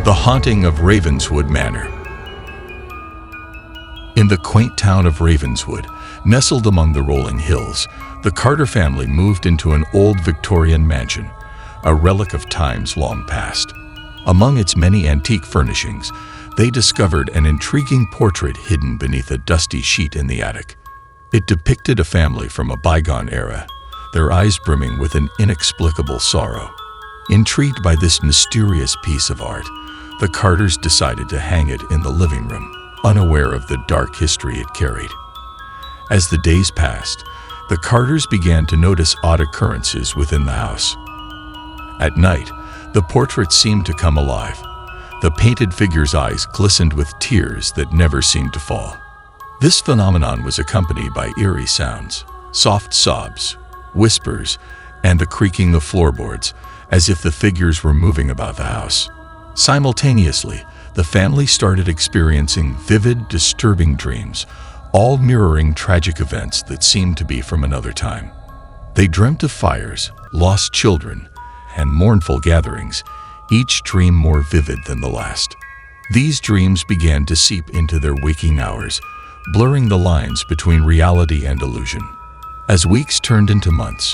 The Haunting of Ravenswood Manor. In the quaint town of Ravenswood, nestled among the rolling hills, the Carter family moved into an old Victorian mansion, a relic of times long past. Among its many antique furnishings, they discovered an intriguing portrait hidden beneath a dusty sheet in the attic. It depicted a family from a bygone era, their eyes brimming with an inexplicable sorrow. Intrigued by this mysterious piece of art, the Carters decided to hang it in the living room, unaware of the dark history it carried. As the days passed, the Carters began to notice odd occurrences within the house. At night, the portrait seemed to come alive. The painted figure's eyes glistened with tears that never seemed to fall. This phenomenon was accompanied by eerie sounds, soft sobs, whispers, and the creaking of floorboards, as if the figures were moving about the house. Simultaneously, the family started experiencing vivid, disturbing dreams, all mirroring tragic events that seemed to be from another time. They dreamt of fires, lost children, and mournful gatherings, each dream more vivid than the last. These dreams began to seep into their waking hours, blurring the lines between reality and illusion. As weeks turned into months,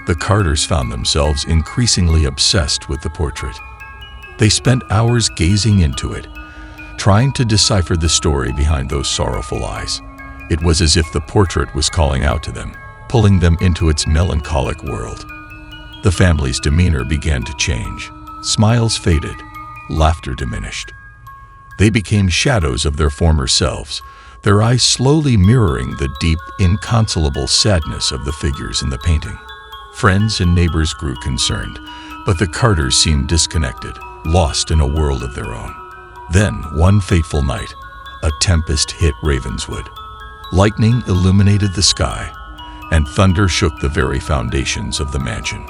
the Carters found themselves increasingly obsessed with the portrait. They spent hours gazing into it, trying to decipher the story behind those sorrowful eyes. It was as if the portrait was calling out to them, pulling them into its melancholic world. The family's demeanor began to change. Smiles faded, laughter diminished. They became shadows of their former selves, their eyes slowly mirroring the deep, inconsolable sadness of the figures in the painting. Friends and neighbors grew concerned, but the Carters seemed disconnected, lost in a world of their own. Then, one fateful night, a tempest hit Ravenswood. Lightning illuminated the sky, and thunder shook the very foundations of the mansion.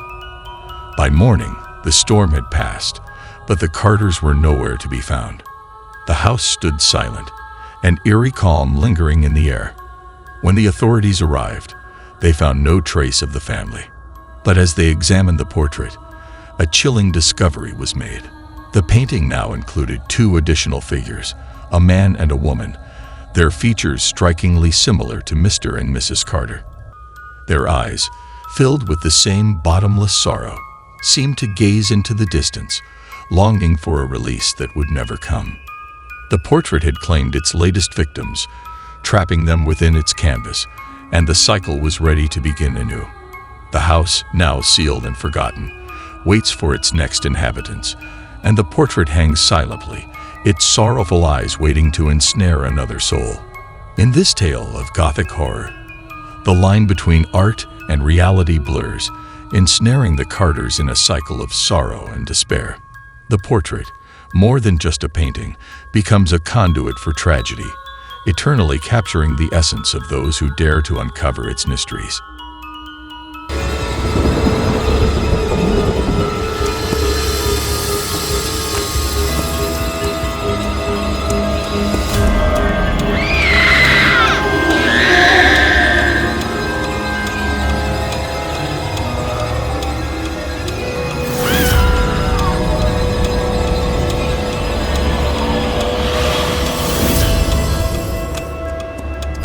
By morning, the storm had passed, but the Carters were nowhere to be found. The house stood silent, an eerie calm lingering in the air. When the authorities arrived, they found no trace of the family. But as they examined the portrait, a chilling discovery was made. The painting now included two additional figures, a man and a woman, their features strikingly similar to Mr. and Mrs. Carter. Their eyes, filled with the same bottomless sorrow, seemed to gaze into the distance, longing for a release that would never come. The portrait had claimed its latest victims, trapping them within its canvas, and the cycle was ready to begin anew. The house, now sealed and forgotten, waits for its next inhabitants, and the portrait hangs silently, its sorrowful eyes waiting to ensnare another soul. In this tale of Gothic horror, the line between art and reality blurs, ensnaring the Carters in a cycle of sorrow and despair. The portrait, more than just a painting, becomes a conduit for tragedy, eternally capturing the essence of those who dare to uncover its mysteries.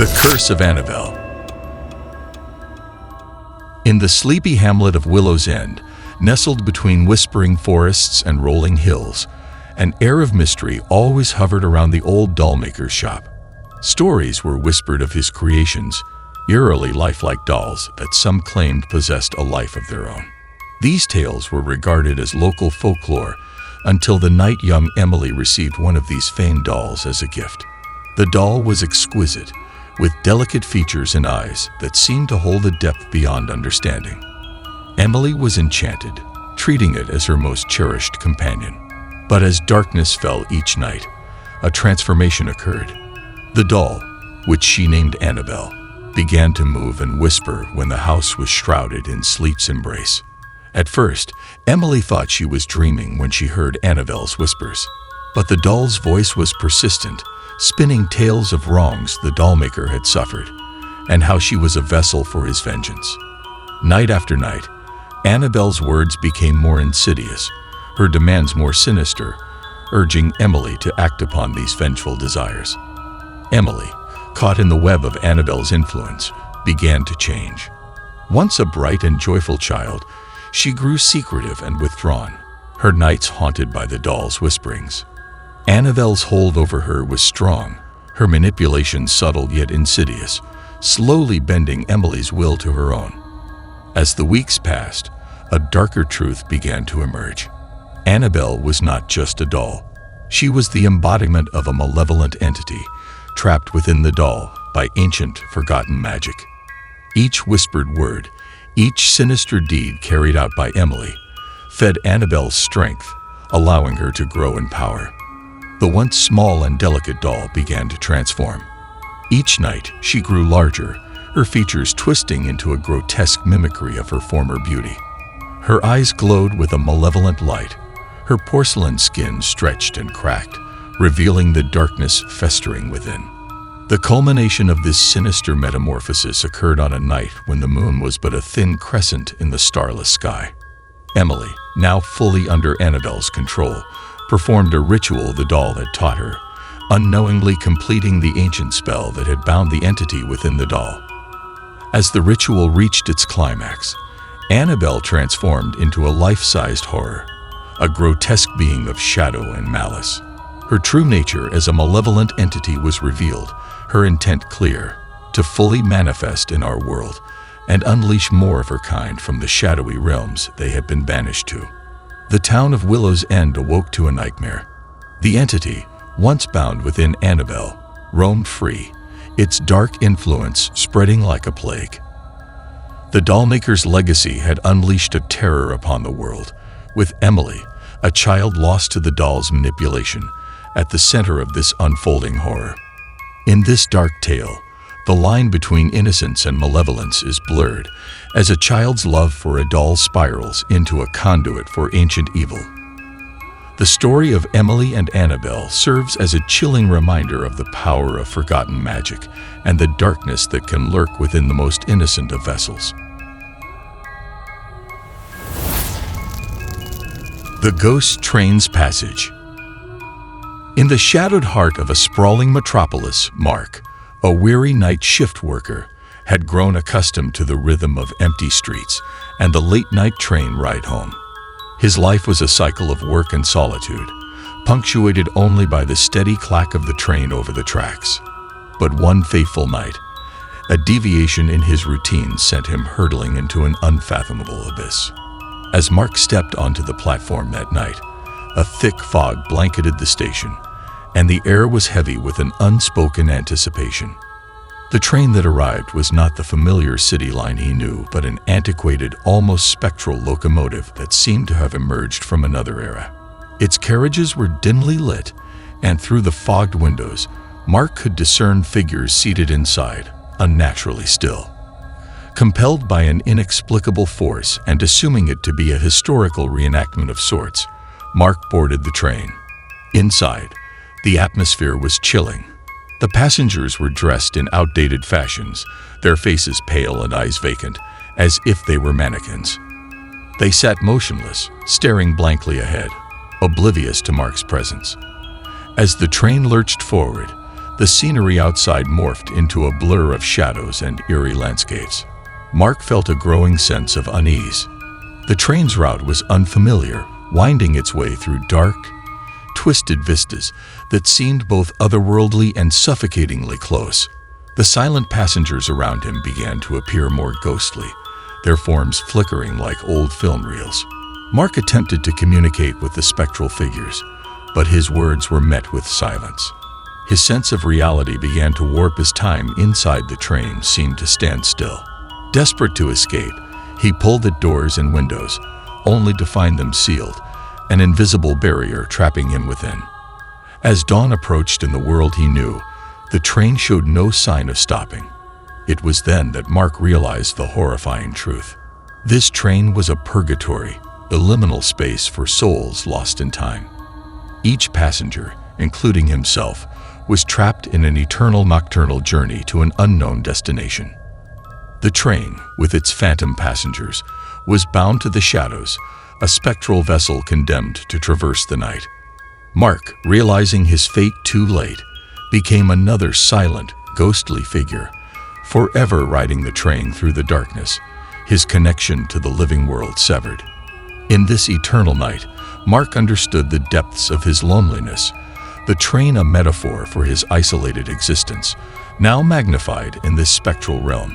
The Curse of Annabelle. In the sleepy hamlet of Willow's End, nestled between whispering forests and rolling hills, an air of mystery always hovered around the old dollmaker's shop. Stories were whispered of his creations, eerily lifelike dolls that some claimed possessed a life of their own. These tales were regarded as local folklore until the night young Emily received one of these famed dolls as a gift. The doll was exquisite, with delicate features and eyes that seemed to hold a depth beyond understanding. Emily was enchanted, treating it as her most cherished companion. But as darkness fell each night, a transformation occurred. The doll, which she named Annabelle, began to move and whisper when the house was shrouded in sleep's embrace. At first, Emily thought she was dreaming when she heard Annabelle's whispers. But the doll's voice was persistent, spinning tales of wrongs the dollmaker had suffered, and how she was a vessel for his vengeance. Night after night, Annabelle's words became more insidious, her demands more sinister, urging Emily to act upon these vengeful desires. Emily, caught in the web of Annabelle's influence, began to change. Once a bright and joyful child, she grew secretive and withdrawn, her nights haunted by the doll's whisperings. Annabelle's hold over her was strong, her manipulation subtle yet insidious, slowly bending Emily's will to her own. As the weeks passed, a darker truth began to emerge. Annabelle was not just a doll. She was the embodiment of a malevolent entity, trapped within the doll by ancient, forgotten magic. Each whispered word, each sinister deed carried out by Emily, fed Annabelle's strength, allowing her to grow in power. The once small and delicate doll began to transform. Each night, she grew larger, her features twisting into a grotesque mimicry of her former beauty. Her eyes glowed with a malevolent light, her porcelain skin stretched and cracked, revealing the darkness festering within. The culmination of this sinister metamorphosis occurred on a night when the moon was but a thin crescent in the starless sky. Emily, now fully under Annabelle's control, performed a ritual the doll had taught her, unknowingly completing the ancient spell that had bound the entity within the doll. As the ritual reached its climax, Annabelle transformed into a life-sized horror, a grotesque being of shadow and malice. Her true nature as a malevolent entity was revealed, her intent clear, to fully manifest in our world and unleash more of her kind from the shadowy realms they had been banished to. The town of Willow's End awoke to a nightmare. The entity, once bound within Annabelle, roamed free, its dark influence spreading like a plague. The dollmaker's legacy had unleashed a terror upon the world, with Emily, a child lost to the doll's manipulation, at the center of this unfolding horror. In this dark tale, the line between innocence and malevolence is blurred, as a child's love for a doll spirals into a conduit for ancient evil. The story of Emily and Annabelle serves as a chilling reminder of the power of forgotten magic and the darkness that can lurk within the most innocent of vessels. The Ghost Train's Passage. In the shadowed heart of a sprawling metropolis, Mark, a weary night shift worker, had grown accustomed to the rhythm of empty streets and the late-night train ride home. His life was a cycle of work and solitude, punctuated only by the steady clack of the train over the tracks. But one fateful night, a deviation in his routine sent him hurtling into an unfathomable abyss. As Mark stepped onto the platform that night, a thick fog blanketed the station, and the air was heavy with an unspoken anticipation. The train that arrived was not the familiar city line he knew, but an antiquated, almost spectral locomotive that seemed to have emerged from another era. Its carriages were dimly lit, and through the fogged windows, Mark could discern figures seated inside, unnaturally still. Compelled by an inexplicable force and assuming it to be a historical reenactment of sorts, Mark boarded the train. Inside, the atmosphere was chilling. The passengers were dressed in outdated fashions, their faces pale and eyes vacant, as if they were mannequins. They sat motionless, staring blankly ahead, oblivious to Mark's presence. As the train lurched forward, the scenery outside morphed into a blur of shadows and eerie landscapes. Mark felt a growing sense of unease. The train's route was unfamiliar, winding its way through dark, twisted vistas that seemed both otherworldly and suffocatingly close. The silent passengers around him began to appear more ghostly, their forms flickering like old film reels. Mark attempted to communicate with the spectral figures, but his words were met with silence. His sense of reality began to warp as time inside the train seemed to stand still. Desperate to escape, he pulled at doors and windows, only to find them sealed, an invisible barrier trapping him within. As dawn approached in the world he knew, the train showed no sign of stopping. It was then that Mark realized the horrifying truth. This train was a purgatory, a liminal space for souls lost in time. Each passenger, including himself, was trapped in an eternal nocturnal journey to an unknown destination. The train, with its phantom passengers, was bound to the shadows, a spectral vessel condemned to traverse the night. Mark, realizing his fate too late, became another silent, ghostly figure, forever riding the train through the darkness, his connection to the living world severed. In this eternal night, Mark understood the depths of his loneliness, the train a metaphor for his isolated existence, now magnified in this spectral realm.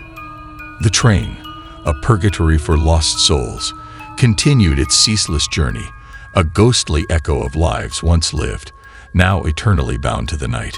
The train, a purgatory for lost souls, continued its ceaseless journey, a ghostly echo of lives once lived, now eternally bound to the night.